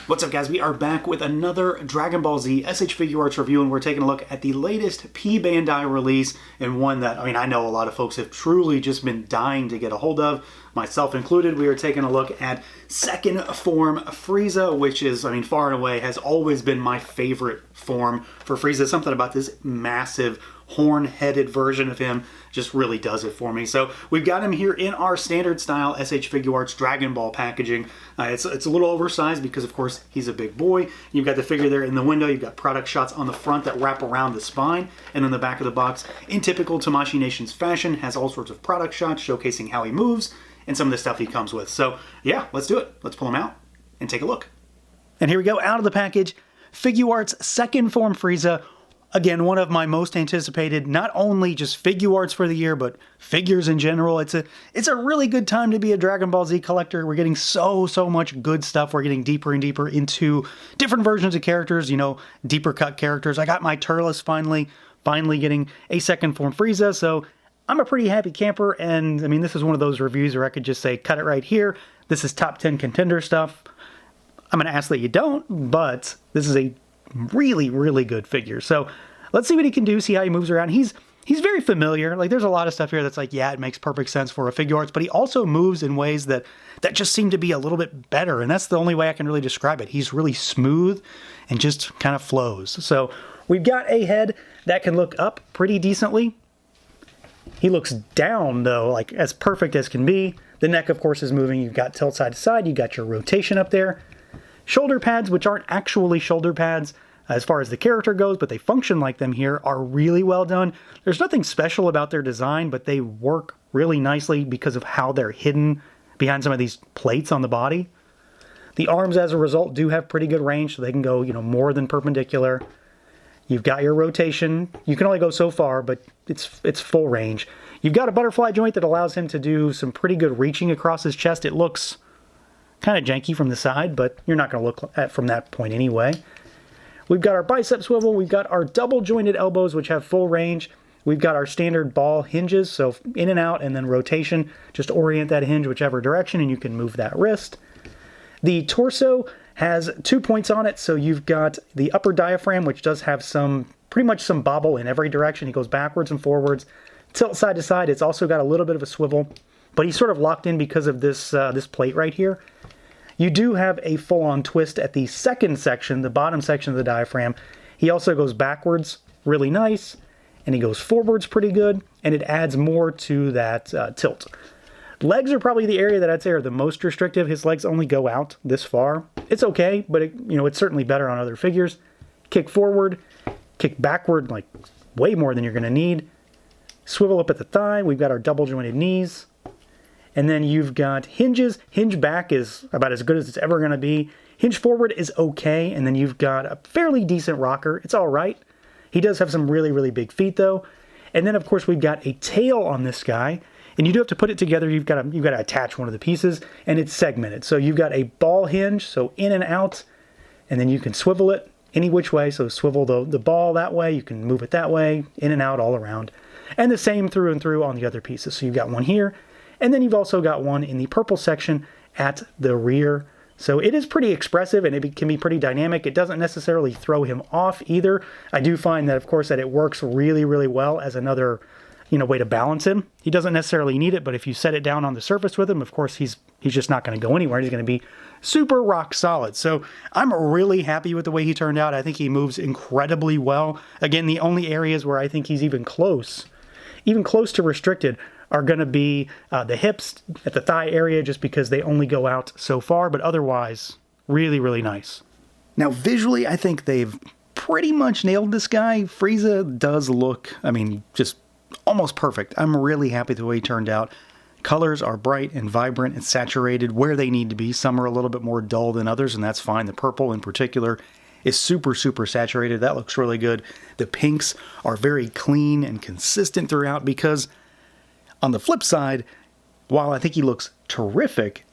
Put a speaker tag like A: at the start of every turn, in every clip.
A: What's up, guys? We are back with another Dragon Ball Z SH Figuarts review, and we're taking a look at the latest P Bandai release, and one that, I know a lot of folks have truly just been dying to get a hold of, myself included. We are taking a look at second form Frieza, which is, far and away has always been my favorite form for Frieza. Something about this massive horn-headed version of him just really does it for me. So we've got him here in our standard style SH Figuarts Dragon Ball packaging. It's a little oversized because, of course, he's a big boy. You've got the figure there in the window. You've got product shots on the front that wrap around the spine, and then the back of the box, in typical Tamashii Nation's fashion, has all sorts of product shots showcasing how he moves and some of the stuff he comes with. So yeah, let's do it. Let's pull him out and take a look. And here we go, out of the package, Figuarts second form Frieza. Again, one of my most anticipated, not only just Figuarts for the year, but figures in general. It's a really good time to be a Dragon Ball Z collector. We're getting so much good stuff. We're getting deeper and deeper into different versions of characters, deeper cut characters. I got my Turles finally getting a second form Frieza, so I'm a pretty happy camper, and this is one of those reviews where I could just say, cut it right here. This is top 10 contender stuff. I'm going to ask that you don't, but this is a really good figure. So let's see what he can do, see how he moves around. He's very familiar. Like, there's a lot of stuff here that's like, yeah, it makes perfect sense for a Figuarts, but he also moves in ways that just seem to be a little bit better, and that's the only way I can really describe it. He's really smooth and just kind of flows. So we've got a head that can look up pretty decently. He looks down, though, like as perfect as can be. The neck, of course, is moving. You've got tilt side to side. You've got your rotation up there. Shoulder pads, which aren't actually shoulder pads as far as the character goes, but they function like them here, are really well done. There's nothing special about their design, but they work really nicely because of how they're hidden behind some of these plates on the body. The arms, as a result, do have pretty good range, so they can go, more than perpendicular. You've got your rotation. You can only go so far, but it's full range. You've got a butterfly joint that allows him to do some pretty good reaching across his chest. It looks kind of janky from the side, but you're not going to look at from that point anyway. We've got our bicep swivel. We've got our double jointed elbows, which have full range. We've got our standard ball hinges, so in and out, and then rotation. Just orient that hinge whichever direction, and you can move that wrist. The torso has 2 points on it, so you've got the upper diaphragm, which does have pretty much some bobble in every direction. He goes backwards and forwards, tilt side to side. It's also got a little bit of a swivel, but he's sort of locked in because of this plate right here. You do have a full-on twist at the second section, the bottom section of the diaphragm. He also goes backwards, really nice, and he goes forwards pretty good, and it adds more to that tilt. Legs are probably the area that I'd say are the most restrictive. His legs only go out this far. It's okay, but it's certainly better on other figures. Kick forward, kick backward, like way more than you're going to need. Swivel up at the thigh. We've got our double jointed knees. And then you've got hinges. Hinge back is about as good as it's ever going to be. Hinge forward is okay, and then you've got a fairly decent rocker. It's all right. He does have some really big feet, though. And then, of course, we've got a tail on this guy. And you do have to put it together. You've got to attach one of the pieces, and it's segmented. So you've got a ball hinge, so in and out, and then you can swivel it any which way. So swivel the ball that way, you can move it that way, in and out, all around. And the same through and through on the other pieces. So you've got one here, and then you've also got one in the purple section at the rear. So it is pretty expressive, and it can be pretty dynamic. It doesn't necessarily throw him off either. I do find that, of course, that it works really well as another way to balance him. He doesn't necessarily need it, but if you set it down on the surface with him, of course, he's just not going to go anywhere. He's going to be super rock solid. So I'm really happy with the way he turned out. I think he moves incredibly well. Again, the only areas where I think he's even close to restricted are going to be the hips at the thigh area, just because they only go out so far, but otherwise, really nice. Now, visually, I think they've pretty much nailed this guy. Frieza does look, just almost perfect. I'm really happy the way he turned out. Colors are bright and vibrant and saturated where they need to be. Some are a little bit more dull than others, and that's fine. The purple in particular is super saturated. That looks really good. The pinks are very clean and consistent throughout, because on the flip side, while I think he looks terrific,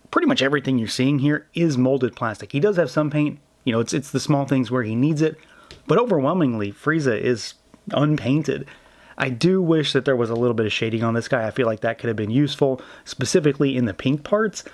A: pretty much everything you're seeing here is molded plastic. He does have some paint. It's the small things where he needs it, but overwhelmingly, Frieza is unpainted. I do wish that there was a little bit of shading on this guy. I feel like that could have been useful, specifically in the pink parts.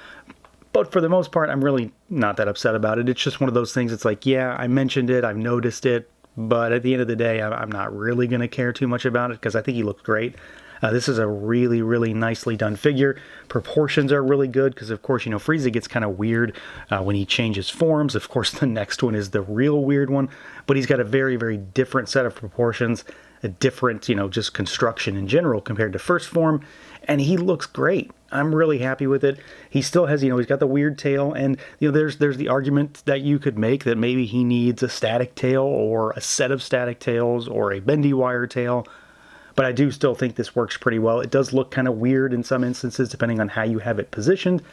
A: But for the most part, I'm really not that upset about it. It's just one of those things. It's like, yeah, I mentioned it, I've noticed it, but at the end of the day, I'm not really going to care too much about it because I think he looked great. This is a really, really nicely done figure. Proportions are really good because, of course, you know, Frieza gets kind of weird when he changes forms. Of course, the next one is the real weird one, but he's got a very, very different set of proportions, a different, you know, just construction in general compared to first form, and he looks great. I'm really happy with it. He still has, you know, he's got the weird tail, and, you know, there's the argument that you could make that maybe he needs a static tail or a set of static tails or a bendy wire tail. But I do still think this works pretty well. It does look kind of weird in some instances, depending on how you have it positioned,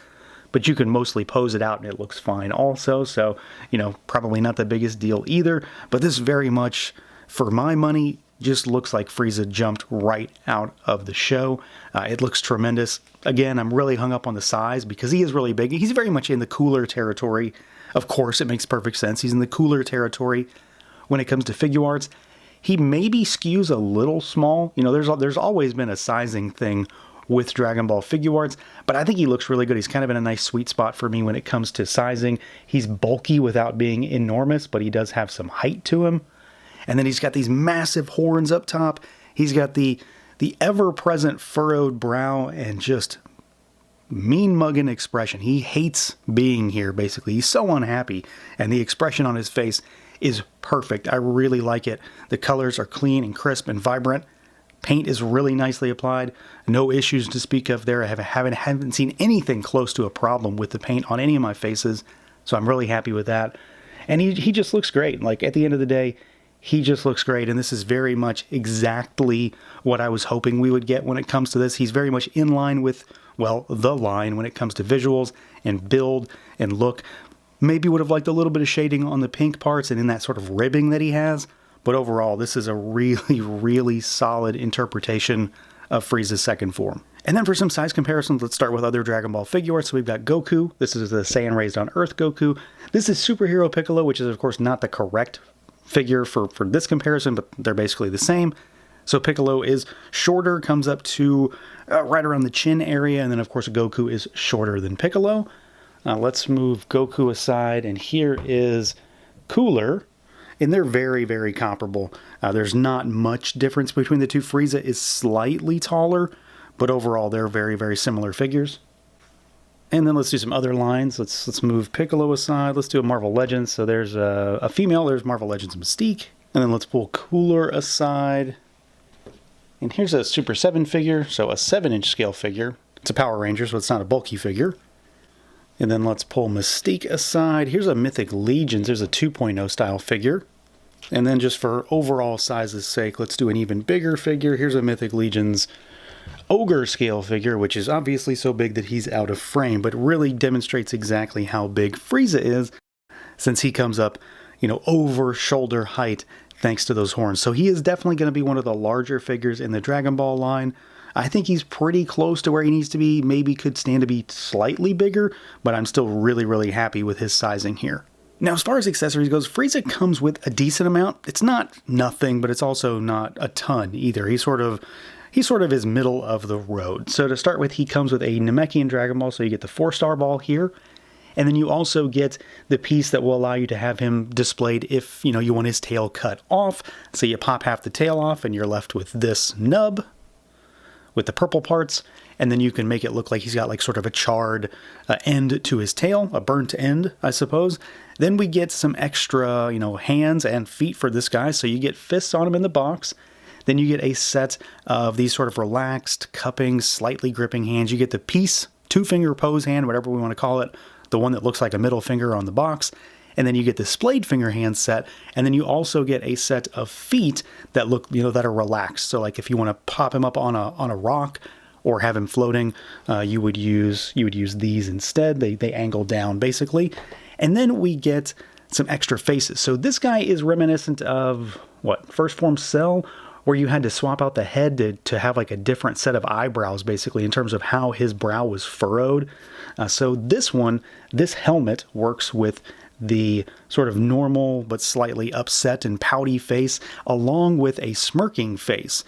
A: but you can mostly pose it out and it looks fine also. So, you know, probably not the biggest deal either. But this very much, for my money, just looks like Frieza jumped right out of the show. It looks tremendous. Again, I'm really hung up on the size because he is really big. He's very much in the cooler territory. Of course, it makes perfect sense. He's in the cooler territory when it comes to Figuarts. He maybe skews a little small. You know, there's always been a sizing thing with Dragon Ball Figuarts, but I think he looks really good. He's kind of in a nice sweet spot for me when it comes to sizing. He's bulky without being enormous, but he does have some height to him. And then he's got these massive horns up top. He's got the ever-present furrowed brow and just mean-mugging expression. He hates being here, basically. He's so unhappy, and the expression on his face is perfect. I really like it. The colors are clean and crisp and vibrant. Paint is really nicely applied. No issues to speak of there. I haven't seen anything close to a problem with the paint on any of my faces, so I'm really happy with that. And he just looks great. Like, at the end of the day, he just looks great, and this is very much exactly what I was hoping we would get when it comes to this. He's very much in line with, well, the line when it comes to visuals and build and look. Maybe would have liked a little bit of shading on the pink parts and in that sort of ribbing that he has, but overall, this is a really, really solid interpretation of Frieza's second form. And then for some size comparisons, let's start with other Dragon Ball Figuarts. So we've got Goku. This is the Saiyan raised on Earth Goku. This is Superhero Piccolo, which is, of course, not the correct figure for this comparison, but they're basically the same. So Piccolo is shorter, comes up to right around the chin area, and then, of course, Goku is shorter than Piccolo. Let's move Goku aside, and here is Cooler, and they're very, very comparable. There's not much difference between the two. Frieza is slightly taller, but overall they're very, very similar figures. And then let's do some other lines. Let's move Piccolo aside. Let's do a Marvel Legends. So there's a female. There's Marvel Legends Mystique. And then let's pull Cooler aside. And here's a Super 7 figure, so a 7-inch scale figure. It's a Power Ranger, so it's not a bulky figure. And then let's pull Mystique aside. Here's a Mythic Legions. There's a 2.0 style figure. And then just for overall size's sake, let's do an even bigger figure. Here's a Mythic Legions Ogre scale figure, which is obviously so big that he's out of frame, but really demonstrates exactly how big Frieza is, since he comes up, you know, over shoulder height thanks to those horns. So he is definitely going to be one of the larger figures in the Dragon Ball line. I think he's pretty close to where he needs to be. Maybe could stand to be slightly bigger, but I'm still really, really happy with his sizing here. Now, as far as accessories goes, Frieza comes with a decent amount. It's not nothing, but it's also not a ton either. He sort of is middle of the road. So to start with, he comes with a Namekian Dragon Ball, so you get the 4-star ball here. And then you also get the piece that will allow you to have him displayed if, you know, you want his tail cut off. So you pop half the tail off and you're left with this nub with the purple parts, and then you can make it look like he's got like sort of a charred end to his tail, a burnt end, I suppose. Then we get some extra, you know, hands and feet for this guy, so you get fists on him in the box. Then you get a set of these sort of relaxed, cupping, slightly gripping hands. You get the peace, 2-finger pose hand, whatever we want to call it, the one that looks like a middle finger on the box. And then you get the splayed finger hand set, and then you also get a set of feet that look, you know, that are relaxed. So like if you want to pop him up on a rock or have him floating, you would use these instead. They angle down basically. And then we get some extra faces. So this guy is reminiscent of what, First Form Cell, where you had to swap out the head to have like a different set of eyebrows basically in terms of how his brow was furrowed. So this helmet works with the sort of normal but slightly upset and pouty face, along with a smirking face.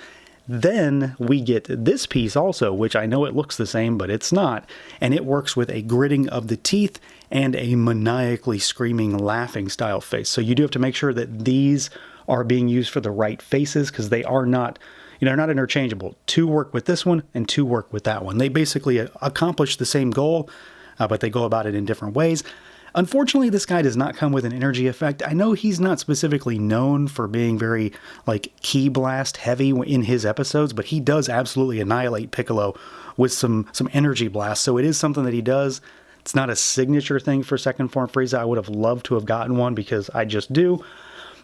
A: Then we get this piece also, which I know it looks the same, but it's not. And it works with a gritting of the teeth and a maniacally screaming, laughing style face. So you do have to make sure that these are being used for the right faces, because they are not, they're not interchangeable. 2 work with this one and 2 work with that one. They basically accomplish the same goal, but they go about it in different ways. Unfortunately, this guy does not come with an energy effect. I know he's not specifically known for being very, like, Ki Blast heavy in his episodes, but he does absolutely annihilate Piccolo with some energy blasts. So it is something that he does. It's not a signature thing for second form Frieza. I would have loved to have gotten one because I just do.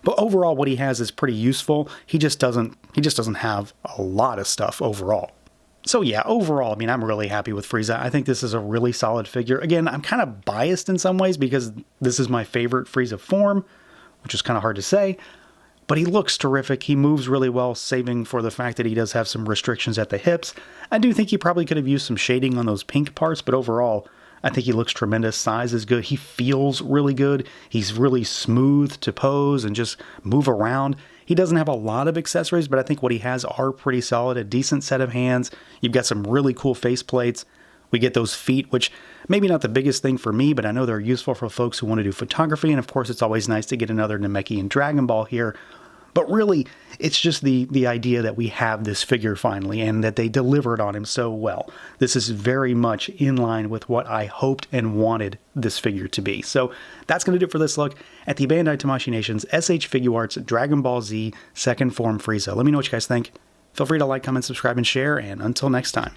A: But overall, what he has is pretty useful. He just doesn't have a lot of stuff overall. So yeah, overall, I mean, I'm really happy with Frieza. I think this is a really solid figure. Again, I'm kind of biased in some ways because this is my favorite Frieza form, which is kind of hard to say. But he looks terrific. He moves really well, saving for the fact that he does have some restrictions at the hips. I do think he probably could have used some shading on those pink parts, but overall, I think he looks tremendous. Size is good. He feels really good. He's really smooth to pose and just move around. He doesn't have a lot of accessories, but I think what he has are pretty solid. A decent set of hands. You've got some really cool face plates. We get those feet, which maybe not the biggest thing for me, but I know they're useful for folks who want to do photography. And of course, it's always nice to get another Namekian Dragon Ball here. But really, it's just the idea that we have this figure finally and that they delivered on him so well. This is very much in line with what I hoped and wanted this figure to be. So that's going to do it for this look at the Bandai Tamashii Nations SH Figuarts Dragon Ball Z Second Form Frieza. Let me know what you guys think. Feel free to like, comment, subscribe, and share, and until next time.